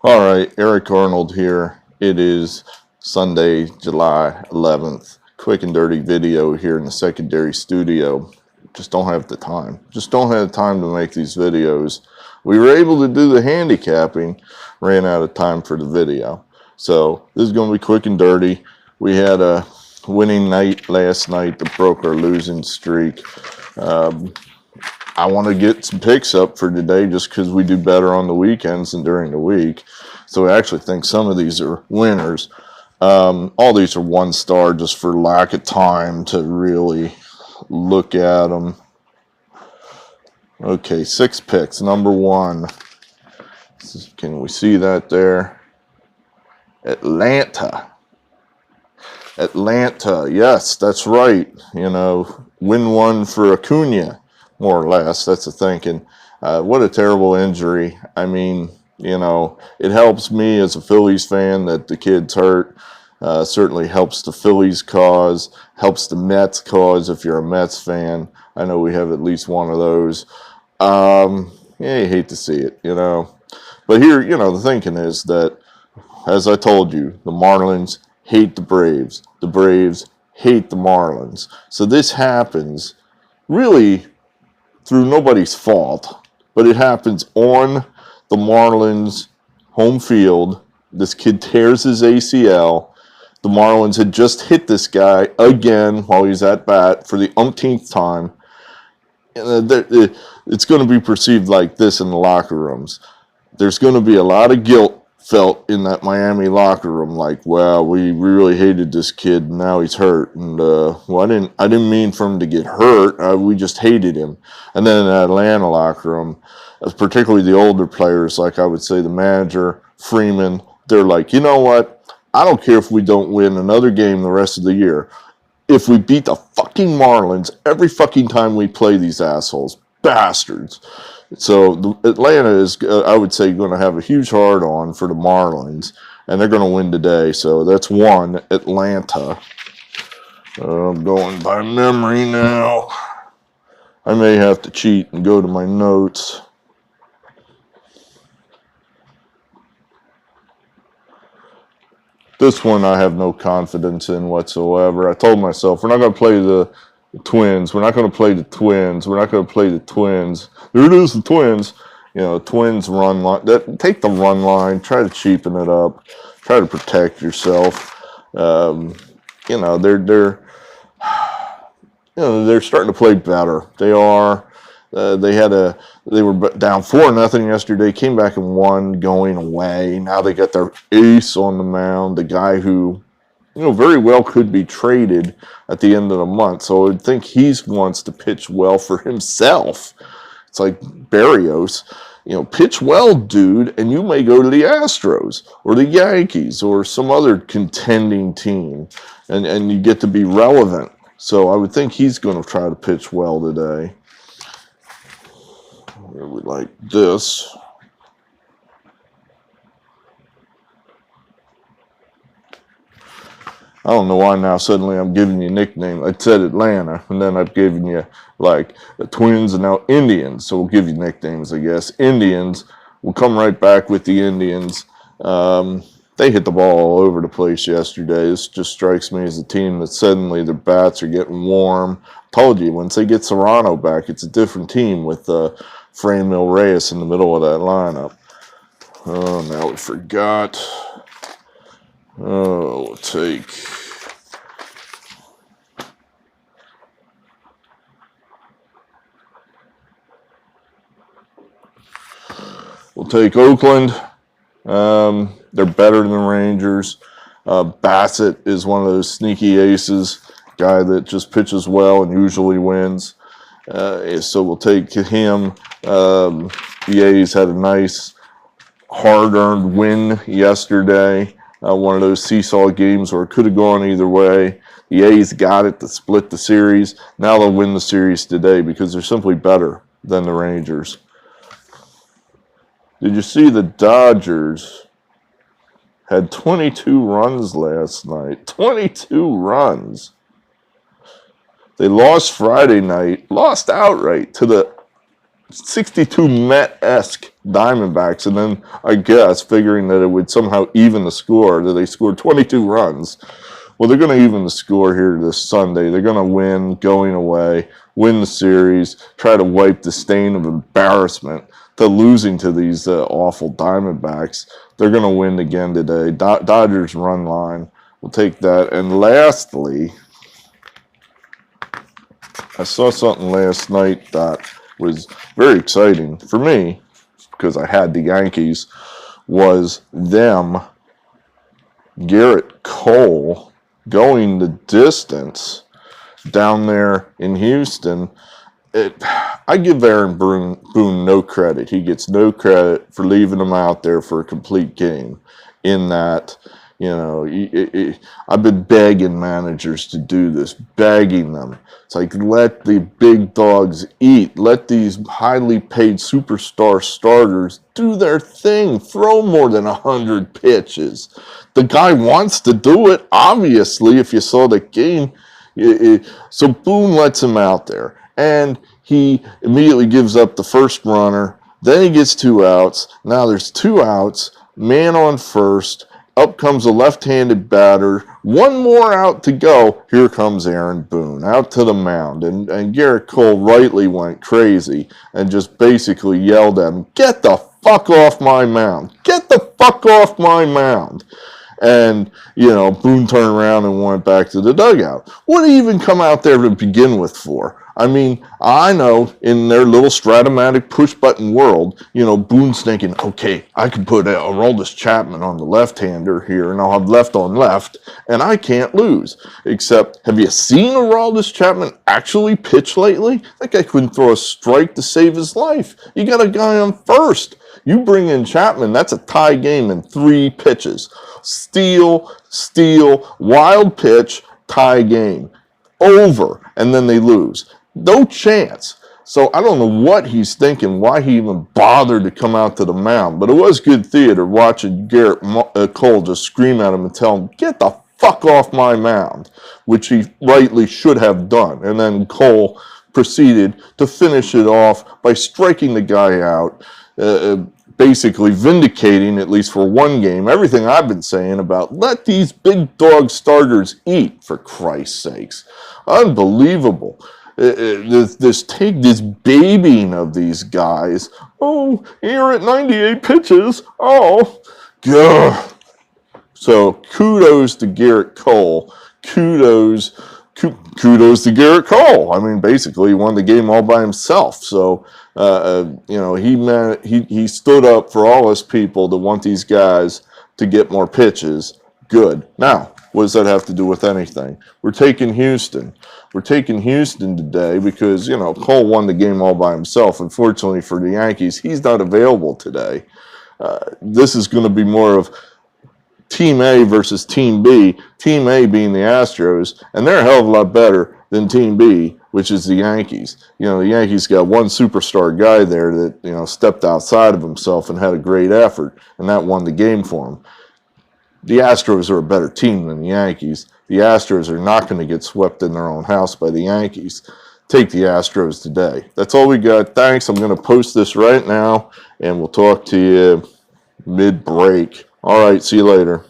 All right, Eric Arnold here. It is Sunday, July 11th. Quick and dirty video here in the secondary studio. Just don't have the time. Just don't have the time to make these videos. We were able to do the handicapping, ran out of time for the video. So this is going to be quick and dirty. We had a winning night last night that broke our losing streak. I want to get some picks up for today just because we do better on the weekends than during the week. So I actually think some of these are winners. All these are 1 star just for lack of time to really look at them. Okay, 6 picks. Number 1. Can we see that there? Atlanta. Atlanta. Yes, that's right. Win 1 for Acuna. More or less, that's the thinking. What a terrible injury. I mean, it helps me as a Phillies fan that the kid's hurt. Certainly helps the Phillies cause, helps the Mets cause if you're a Mets fan. I know we have at least one of those. Yeah, you hate to see it, But here, the thinking is that, as I told you, the Marlins hate the Braves. The Braves hate the Marlins. So this happens really through nobody's fault, but it happens on the Marlins home field. This kid tears his ACL. The Marlins had just hit this guy again while he's at bat for the umpteenth time. It's going to be perceived like this in the locker rooms. There's going to be a lot of guilt felt in that Miami locker room, like, well, we really hated this kid, and now he's hurt, and well, I didn't mean for him to get hurt. We just hated him. And then in the Atlanta locker room, particularly the older players, like I would say the manager, Freeman, they're like, you know what? I don't care if we don't win another game the rest of the year. If we beat the fucking Marlins every fucking time we play these assholes, bastards. So Atlanta is, I would say, going to have a huge hard-on for the Marlins, and they're going to win today. So that's 1, Atlanta. I'm going by memory now. I may have to cheat and go to my notes. This one I have no confidence in whatsoever. I told myself, we're not going to play the Twins. We're not going to play the Twins. We're not going to play the Twins. There it is, the Twins. Twins run line. Take the run line. Try to cheapen it up. Try to protect yourself. They're starting to play better. They are. They were down 4-0 yesterday. Came back and won going away. Now they got their ace on the mound. The guy who, very well could be traded at the end of the month. So I would think he wants to pitch well for himself. It's like Barrios, pitch well, dude, and you may go to the Astros or the Yankees or some other contending team, and you get to be relevant. So I would think he's going to try to pitch well today. Really like this. I don't know why now suddenly I'm giving you a nickname. I said Atlanta, and then I've given you like the Twins and now Indians. So we'll give you nicknames, I guess. Indians. We'll come right back with the Indians. They hit the ball all over the place yesterday. This just strikes me as a team that suddenly their bats are getting warm. Told you, once they get Serrano back, it's a different team with Franmil Reyes in the middle of that lineup. Oh, now we forgot. Oh, we'll take Oakland. They're better than the Rangers. Bassett is one of those sneaky aces, guy that just pitches well and usually wins. So we'll take him. The A's had a nice hard-earned win yesterday. One of those seesaw games where it could have gone either way. The A's got it to split the series. Now they'll win the series today because they're simply better than the Rangers. Did you see the Dodgers had 22 runs last night? 22 runs. They lost Friday night, lost outright to the 62 Met-esque Diamondbacks, and then I guess figuring that it would somehow even the score, that they scored 22 runs. Well, they're going to even the score here this Sunday. They're going to win going away, win the series, try to wipe the stain of embarrassment to losing to these awful Diamondbacks. They're going to win again today. Dodgers run line. We'll take that. And lastly, I saw something last night that was very exciting for me because I had the Yankees, was them, Garrett Cole, going the distance down there in Houston. I give Aaron Boone no credit. He gets no credit for leaving him out there for a complete game. In that, you know, I've been begging managers to do this, begging them. It's like, let the big dogs eat. Let these highly paid superstar starters do their thing. Throw more than 100 pitches. The guy wants to do it, obviously, if you saw the game. So Boone lets him out there. And he immediately gives up the first runner. Then he gets 2 outs. Now there's 2 outs. Man on first. Up comes a left-handed batter. 1 more out to go. Here comes Aaron Boone out to the mound. And Garrett Cole rightly went crazy and just basically yelled at him, "Get the fuck off my mound. Get the fuck off my mound." And, you know, Boone turned around and went back to the dugout. What did he even come out there to begin with for? I mean, I know in their little Stratomatic push-button world, you know, Boone's thinking, okay, I can put Aroldis Chapman on the left-hander here, and I'll have left on left, and I can't lose. Except, have you seen Aroldis Chapman actually pitch lately? That guy couldn't throw a strike to save his life. You got a guy on first. You bring in Chapman, that's a tie game in 3 pitches. Steal, wild pitch, tie game. Over, and then they lose. No chance. So I don't know what he's thinking, why he even bothered to come out to the mound. But it was good theater watching Garrett Cole just scream at him and tell him, "Get the fuck off my mound," which he rightly should have done. And then Cole proceeded to finish it off by striking the guy out, basically vindicating, at least for one game, everything I've been saying about let these big dog starters eat, for Christ's sakes. Unbelievable. This babying of these guys. Oh, you're at 98 pitches. Oh, God. So kudos to Garrett Cole. Kudos to Garrett Cole. I mean, basically, he won the game all by himself. So, you know, he stood up for all us people that want these guys to get more pitches. Good. Now, what does that have to do with anything? We're taking Houston. We're taking Houston today because, you know, Cole won the game all by himself. Unfortunately for the Yankees, he's not available today. This is going to be more of Team A versus Team B, Team A being the Astros, and they're a hell of a lot better than Team B, which is the Yankees. You know, the Yankees got one superstar guy there that, you know, stepped outside of himself and had a great effort, and that won the game for him. The Astros are a better team than the Yankees. The Astros are not going to get swept in their own house by the Yankees. Take the Astros today. That's all we got. Thanks. I'm going to post this right now, and we'll talk to you mid-break. All right, see you later.